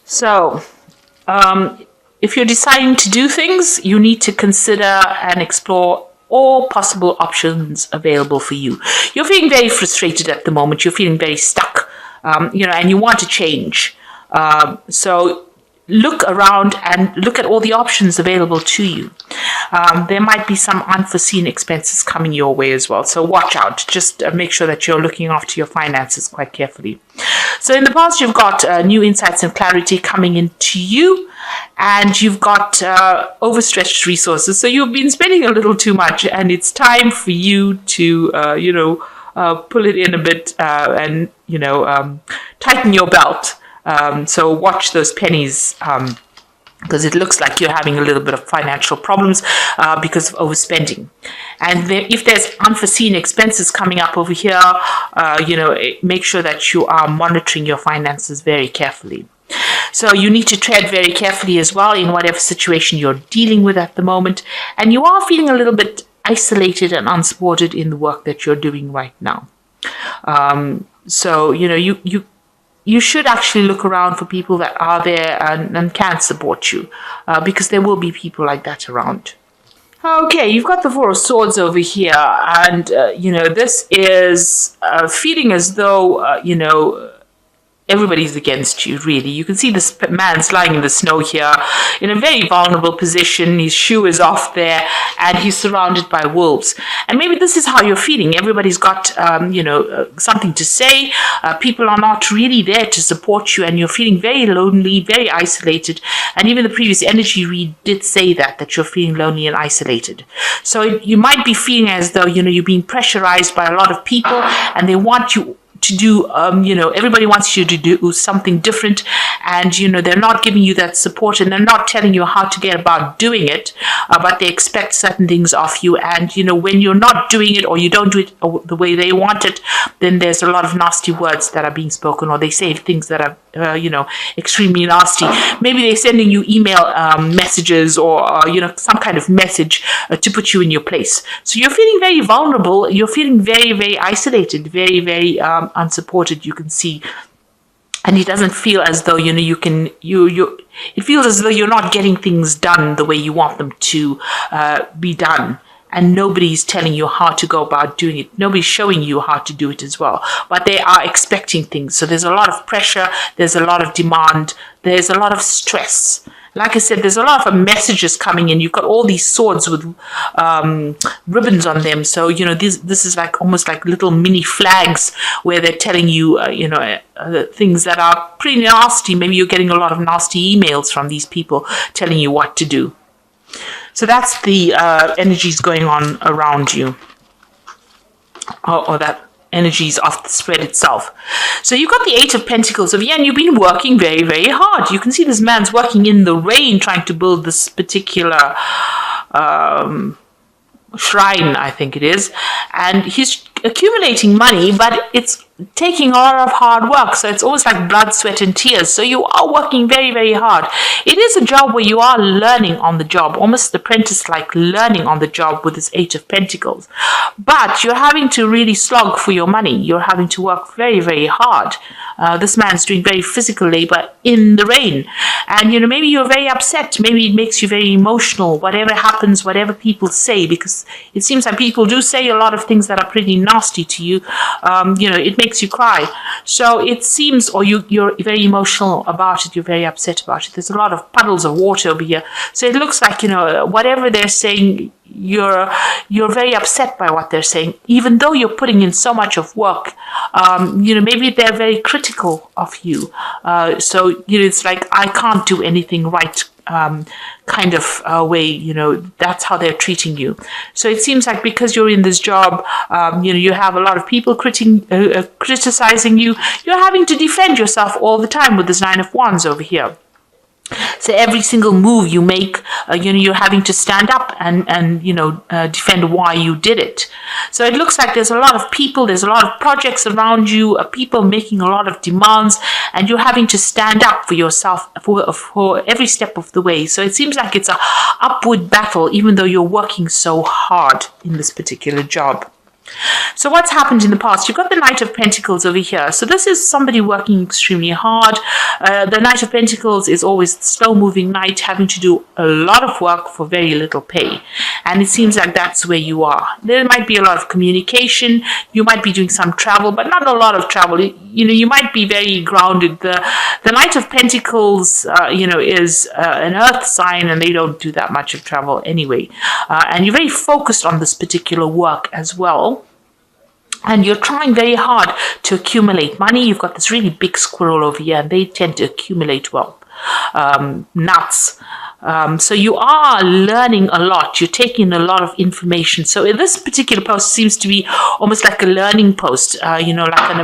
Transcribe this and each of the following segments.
So, if you're deciding to do things, you need to consider and explore all possible options available for you. You're feeling very frustrated at the moment. You're feeling very stuck, and you want to change. So look around and look at all the options available to you. There might be some unforeseen expenses coming your way as well. So watch out. Just make sure that you're looking after your finances quite carefully. So in the past, you've got new insights and clarity coming into you, and you've got overstretched resources. So you've been spending a little too much, and it's time for you to, pull it in a bit and tighten your belt. So watch those pennies because it looks like you're having a little bit of financial problems because of overspending. And if there's unforeseen expenses coming up over here, make sure that you are monitoring your finances very carefully. So you need to tread very carefully as well in whatever situation you're dealing with at the moment. And you are feeling a little bit isolated and unsupported in the work that you're doing right now. You should actually look around for people that are there and can support you because there will be people like that around. Okay, you've got the Four of Swords over here, and, this is feeling as though, everybody's against you, really. You can see this man's lying in the snow here in a very vulnerable position. His shoe is off there, and he's surrounded by wolves. And maybe this is how you're feeling. Everybody's got, something to say. People are not really there to support you, and you're feeling very lonely, very isolated. And even the previous energy read did say that you're feeling lonely and isolated. So you might be feeling as though, you're being pressurized by a lot of people, and they want you to do, everybody wants you to do something different, and, they're not giving you that support, and they're not telling you how to get about doing it, but they expect certain things of you. And, when you're not doing it, or you don't do it the way they want it, then there's a lot of nasty words that are being spoken, or they say things that are, extremely nasty. Maybe they're sending you email messages or, some kind of message to put you in your place. So you're feeling very vulnerable. You're feeling very, very isolated, very, very unsupported, you can see. And it doesn't feel as though, it feels as though you're not getting things done the way you want them to be done. And nobody's telling you how to go about doing it. Nobody's showing you how to do it as well. But they are expecting things. So there's a lot of pressure. There's a lot of demand. There's a lot of stress. Like I said, there's a lot of messages coming in. You've got all these swords with ribbons on them. So, this is like almost like little mini flags where they're telling you, things that are pretty nasty. Maybe you're getting a lot of nasty emails from these people telling you what to do. So that's the energies going on around you, or that energies of the spread itself. So you've got the Eight of Pentacles over here, and you've been working very, very hard. You can see this man's working in the rain trying to build this particular shrine, I think it is, and he's accumulating money, but it's taking a lot of hard work. So it's almost like blood, sweat, and tears. So you are working very, very hard. It is a job where you are learning on the job, almost apprentice-like learning on the job with this Eight of Pentacles. But you're having to really slog for your money. You're having to work very, very hard. This man's doing very physical labor in the rain. And, maybe you're very upset. Maybe it makes you very emotional, whatever happens, whatever people say, because it seems like people do say a lot of things that are pretty nasty to you. It makes you cry. So it seems, or you're very emotional about it. You're very upset about it. There's a lot of puddles of water over here. So it looks like, whatever they're saying, you're very upset by what they're saying, even though you're putting in so much of work. Maybe they're very critical of you. So it's like, I can't do anything right, kind of way, that's how they're treating you. So it seems like because you're in this job, you have a lot of people criticizing you. You're having to defend yourself all the time with this Nine of Wands over here. So every single move you make, you're having to stand up and defend why you did it. So it looks like there's a lot of people, there's a lot of projects around you, people making a lot of demands, and you're having to stand up for yourself for every step of the way. So it seems like it's a upward battle, even though you're working so hard in this particular job. So what's happened in the past? You've got the Knight of Pentacles over here. So this is somebody working extremely hard. The Knight of Pentacles is always the slow-moving knight, having to do a lot of work for very little pay. And it seems like that's where you are. There might be a lot of communication. You might be doing some travel, but not a lot of travel. You might be very grounded. The Knight of Pentacles, is an earth sign, and they don't do that much of travel anyway. And you're very focused on this particular work as well. And you're trying very hard to accumulate money. You've got this really big squirrel over here, and they tend to accumulate wealth. Nuts. So you are learning a lot. You're taking a lot of information. So in this particular post seems to be almost like a learning post, like an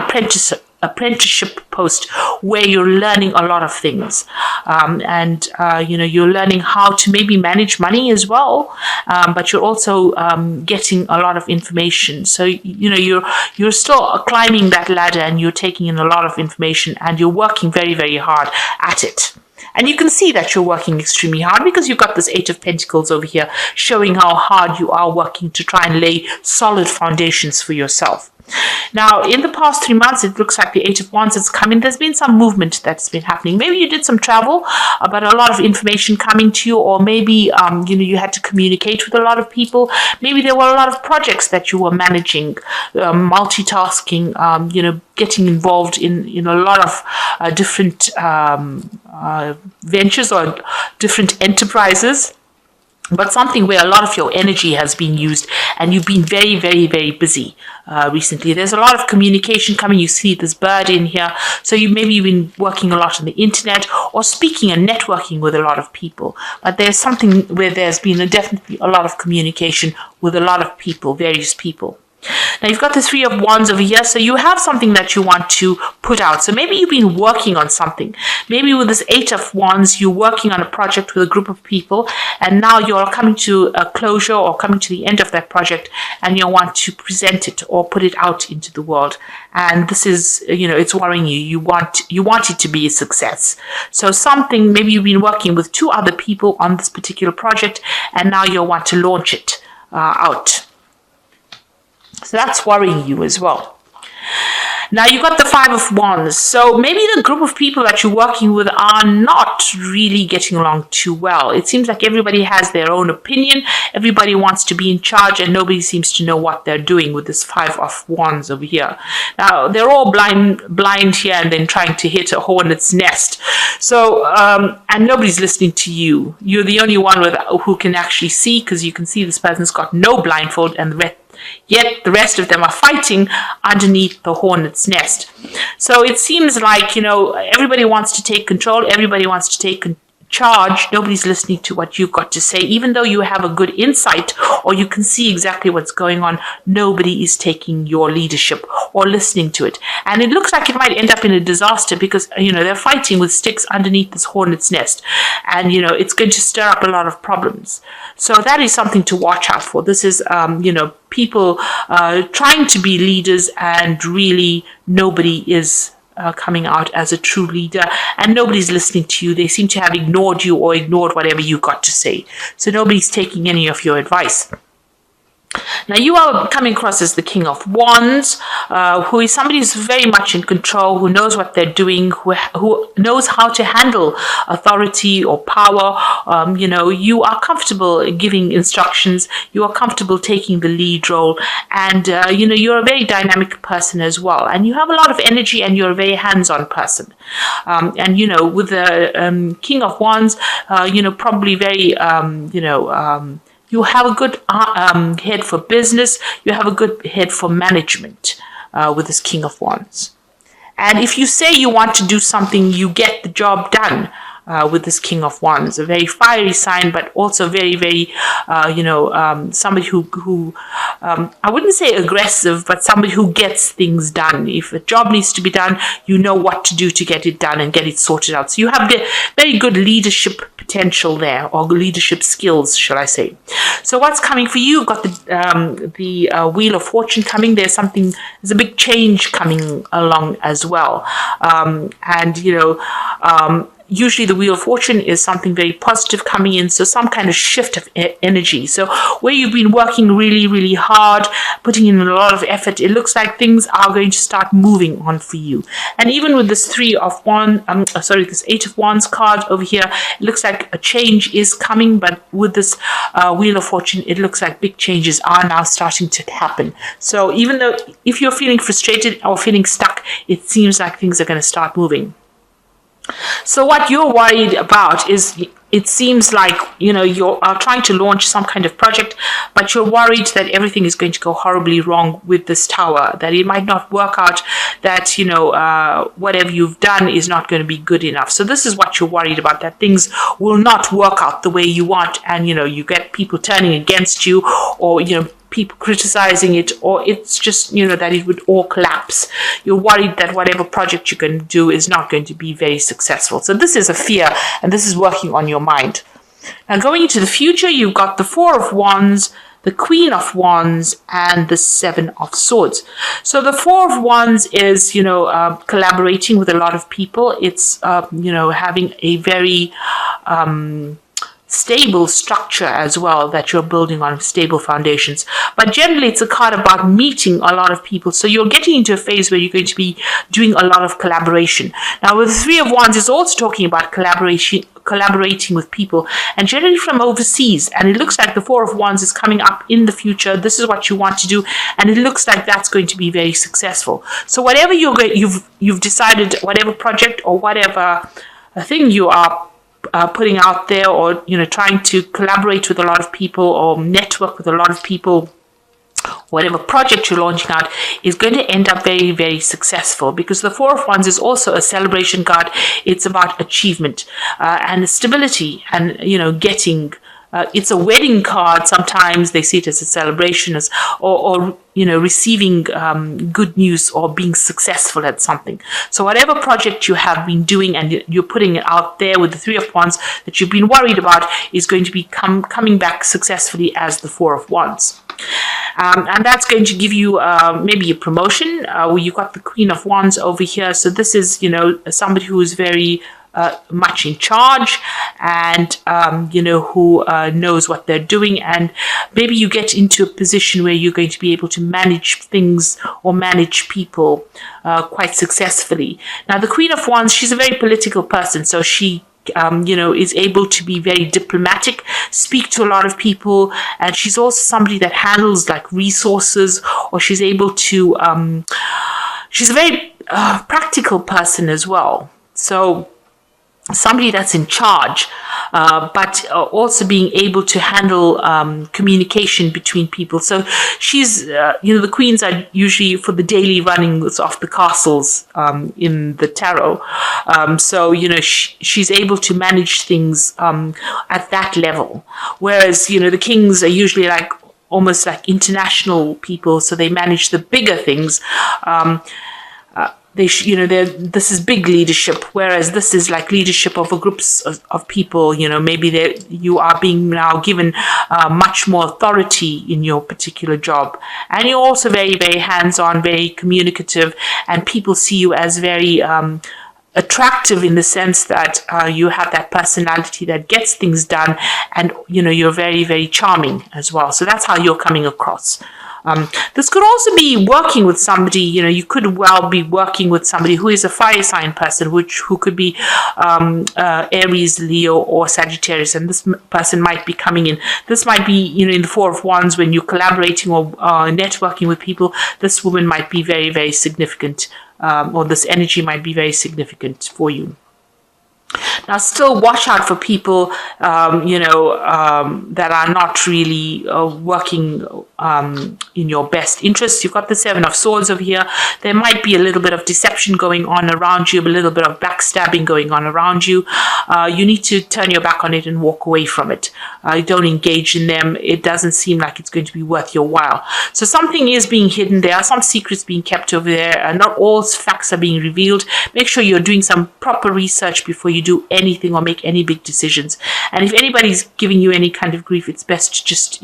apprenticeship post where you're learning a lot of things. You're learning how to maybe manage money as well, but you're also getting a lot of information. So, you're still climbing that ladder, and you're taking in a lot of information, and you're working very, very hard at it. And you can see that you're working extremely hard because you've got this Eight of Pentacles over here showing how hard you are working to try and lay solid foundations for yourself. Now, in the past 3 months, it looks like the Eight of Wands has come in. There's been some movement that's been happening. Maybe you did some travel, but a lot of information coming to you, or maybe, you had to communicate with a lot of people. Maybe there were a lot of projects that you were managing, multitasking, getting involved in a lot of different ventures or different enterprises. But something where a lot of your energy has been used, and you've been very, very, very busy recently. There's a lot of communication coming. You see this bird in here. So you've been working a lot on the internet or speaking and networking with a lot of people. But there's something where there's been definitely a lot of communication with a lot of people, various people. Now you've got the Three of Wands over here, so you have something that you want to put out. So maybe you've been working on something. Maybe with this Eight of Wands, you're working on a project with a group of people, and now you're coming to a closure or coming to the end of that project, and you want to present it or put it out into the world. And this is, it's worrying you. You want it to be a success. So something, maybe you've been working with 2 other people on this particular project, and now you want to launch it out. So that's worrying you as well. Now you've got the Five of Wands. So maybe the group of people that you're working with are not really getting along too well. It seems like everybody has their own opinion. Everybody wants to be in charge, and nobody seems to know what they're doing with this Five of Wands over here. Now they're all blind here, and then trying to hit a hornet's nest. So, and nobody's listening to you. You're the only one who can actually see, because you can see this person's got no blindfold, and yet the rest of them are fighting underneath the hornet's nest. So it seems like, everybody wants to take control. Everybody wants to take charge. Nobody's listening to what you've got to say. Even though you have a good insight or you can see exactly what's going on, nobody is taking your leadership or listening to it. And it looks like it might end up in a disaster because, they're fighting with sticks underneath this hornet's nest. And, it's going to stir up a lot of problems. So that is something to watch out for. This is, people trying to be leaders, and really nobody is coming out as a true leader, and nobody's listening to you. They seem to have ignored you or ignored whatever you got to say. So nobody's taking any of your advice. Now you are coming across as the King of Wands, who is somebody who's very much in control, who knows what they're doing, who knows how to handle authority or power. You are comfortable giving instructions. You are comfortable taking the lead role, and you're a very dynamic person as well. And you have a lot of energy, and you're a very hands-on person. With the King of Wands, probably very you have a good head for business. You have a good head for management with this King of Wands. And if you say you want to do something, you get the job done with this King of Wands. A very fiery sign, but also very, very, somebody who I wouldn't say aggressive, but somebody who gets things done. If a job needs to be done, you know what to do to get it done and get it sorted out. So you have the very good leadership potential there, or leadership skills, shall I say. So what's coming for you? You've got the Wheel of Fortune coming. There's a big change coming along as well. usually the Wheel of Fortune is something very positive coming in, so some kind of shift of energy. So where you've been working really, really hard, putting in a lot of effort, it looks like things are going to start moving on for you. And even with this this Eight of Wands card over here, it looks like a change is coming, but with this Wheel of Fortune, it looks like big changes are now starting to happen. So even though if you're feeling frustrated or feeling stuck, it seems like things are going to start moving. So what you're worried about is, it seems like, you're trying to launch some kind of project, but you're worried that everything is going to go horribly wrong with this tower, that it might not work out, that, whatever you've done is not going to be good enough. So this is what you're worried about, that things will not work out the way you want, and, you get people turning against you, or, people criticizing it, or it's just, that it would all collapse. You're worried that whatever project you're going to do is not going to be very successful. So this is a fear, and this is working on your mind. Now going into the future, you've got the Four of Wands, the Queen of Wands, and the Seven of Swords. So the Four of Wands is, collaborating with a lot of people. It's, having a very stable structure as well, that you're building on stable foundations. But generally, it's a card about meeting a lot of people. So you're getting into a phase where you're going to be doing a lot of collaboration. Now, with the Three of Wands, it's also talking about collaborating with people, and generally from overseas. And it looks like the Four of Wands is coming up in the future. This is what you want to do, and it looks like that's going to be very successful. So whatever you've decided, whatever project or whatever thing you are putting out there, or trying to collaborate with a lot of people or network with a lot of people, whatever project you're launching out is going to end up very, very successful, because the Four of Wands is also a celebration card. It's about achievement and stability, and getting. It's a wedding card. Sometimes they see it as a celebration, or receiving good news or being successful at something. So whatever project you have been doing and you're putting it out there with the Three of Wands that you've been worried about is going to be coming back successfully as the Four of Wands. And that's going to give you maybe a promotion. You've got the Queen of Wands over here. So this is, somebody who is very much in charge, and who knows what they're doing, and maybe you get into a position where you're going to be able to manage things or manage people quite successfully. Now the Queen of Wands, she's a very political person, so she is able to be very diplomatic, speak to a lot of people, and she's also somebody that handles like resources, or she's able to she's a very practical person as well. So somebody that's in charge, but also being able to handle communication between people. So she's, the queens are usually for the daily runnings of the castles in the tarot. So, she's able to manage things at that level. Whereas, the kings are usually like almost like international people, so they manage the bigger things. This is big leadership, whereas this is like leadership over groups of people. Maybe you are being now given much more authority in your particular job, and you're also very, very hands-on, very communicative, and people see you as very attractive in the sense that you have that personality that gets things done, and you're very, very charming as well. So that's how you're coming across. This could also be working with somebody, you could well be working with somebody who is a fire sign person, who could be Aries, Leo, or Sagittarius, and this person might be coming in. This might be, in the Four of Wands, when you're collaborating or networking with people, this woman might be very, very significant, or this energy might be very significant for you. Now, still watch out for people, that are not really working in your best interests. You've got the Seven of Swords over here. There might be a little bit of deception going on around you, a little bit of backstabbing going on around you. You need to turn your back on it and walk away from it. Don't engage in them. It doesn't seem like it's going to be worth your while. So something is being hidden. There are some secrets being kept over there. Not all facts are being revealed. Make sure you're doing some proper research before you do anything or make any big decisions. And if anybody's giving you any kind of grief, it's best to just,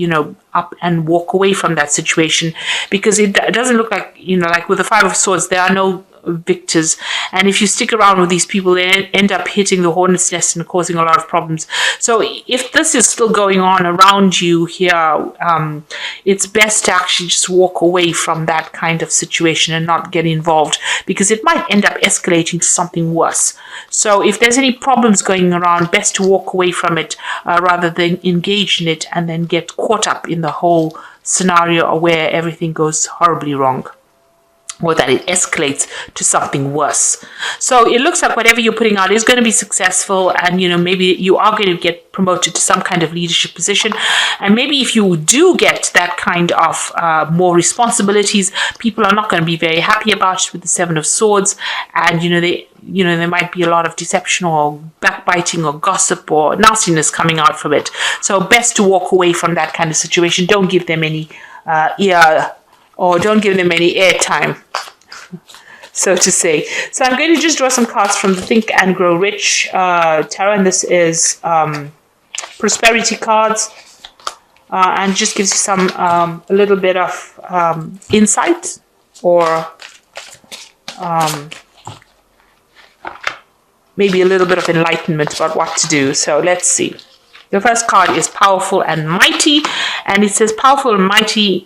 up and walk away from that situation, because it doesn't look like, like with the Five of Swords, there are no victors. And if you stick around with these people, they end up hitting the hornet's nest and causing a lot of problems. So if this is still going on around you here, it's best to actually just walk away from that kind of situation and not get involved, because it might end up escalating to something worse. So if there's any problems going around, best to walk away from it rather than engage in it and then get caught up in the whole scenario where everything goes horribly wrong, or that it escalates to something worse. So it looks like whatever you're putting out is going to be successful, and maybe you are going to get promoted to some kind of leadership position. And maybe if you do get that kind of more responsibilities, people are not going to be very happy about it with the Seven of Swords, and there might be a lot of deception or backbiting or gossip or nastiness coming out from it. So best to walk away from that kind of situation. Don't give them any ear, or don't give them any airtime, so to say. So I'm going to just draw some cards from the Think and Grow Rich tarot, and this is prosperity cards, and just gives you some a little bit of insight, or maybe a little bit of enlightenment about what to do. So let's see. The first card is Powerful and Mighty, and it says powerful and mighty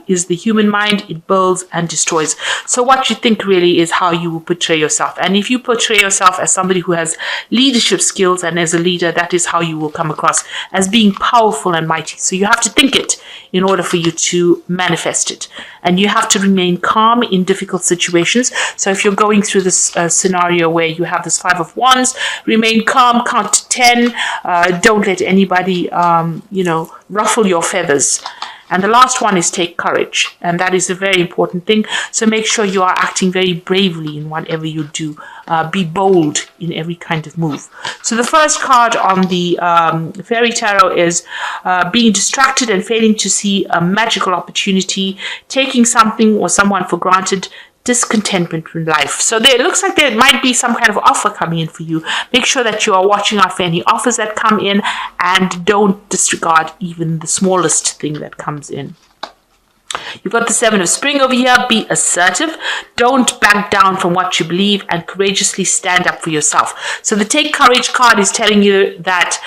is the human mind. It builds and destroys. So what you think really is how you will portray yourself. And if you portray yourself as somebody who has leadership skills and as a leader, that is how you will come across, as being powerful and mighty. So you have to think it in order for you to manifest it. And you have to remain calm in difficult situations. So if you're going through this scenario where you have this Five of Wands, remain calm, count to 10. Don't let anybody, ruffle your feathers. And the last one is take courage. And that is a very important thing. So make sure you are acting very bravely in whatever you do. Be bold in every kind of move. So the first card on the Fairy Tarot is being distracted and failing to see a magical opportunity, taking something or someone for granted, discontentment with life. So it looks like there might be some kind of offer coming in for you. Make sure that you are watching out for any offers that come in, and don't disregard even the smallest thing that comes in. You've got the Seven of Spring over here. Be assertive. Don't back down from what you believe, and courageously stand up for yourself. So the Take Courage card is telling you that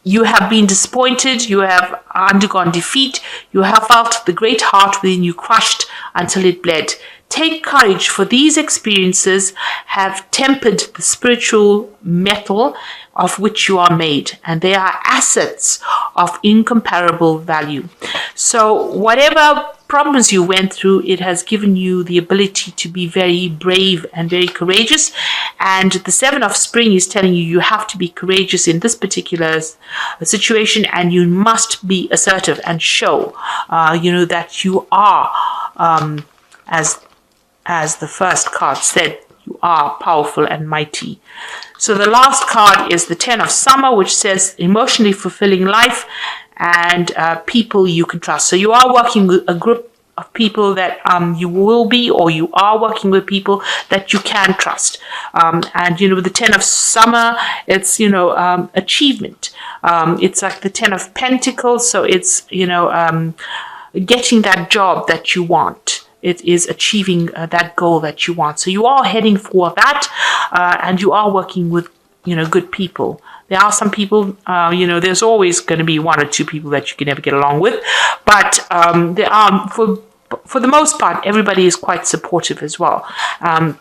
you have been disappointed, you have undergone defeat, you have felt the great heart within you crushed until it bled. Take courage, for these experiences have tempered the spiritual metal of which you are made, and they are assets of incomparable value. So whatever problems you went through, it has given you the ability to be very brave and very courageous. And the Seven of Spring is telling you have to be courageous in this particular situation, and you must be assertive and show that you are, as the first card said, you are powerful and mighty. So the last card is the Ten of Summer, which says emotionally fulfilling life and people you can trust. So you are working with a group of people that you will be, or you are working with people that you can trust. And with the Ten of Summer, it's achievement. It's like the Ten of Pentacles. So it's getting that job that you want. It is achieving that goal that you want. So you are heading for that, and you are working with, good people. There are some people, there's always going to be one or two people that you can never get along with, but there are, for the most part, everybody is quite supportive as well. And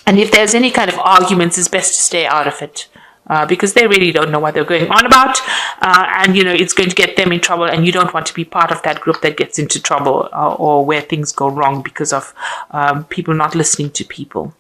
if there's any kind of arguments, it's best to stay out of it. Because they really don't know what they're going on about, and it's going to get them in trouble, and you don't want to be part of that group that gets into trouble or where things go wrong because of people not listening to people.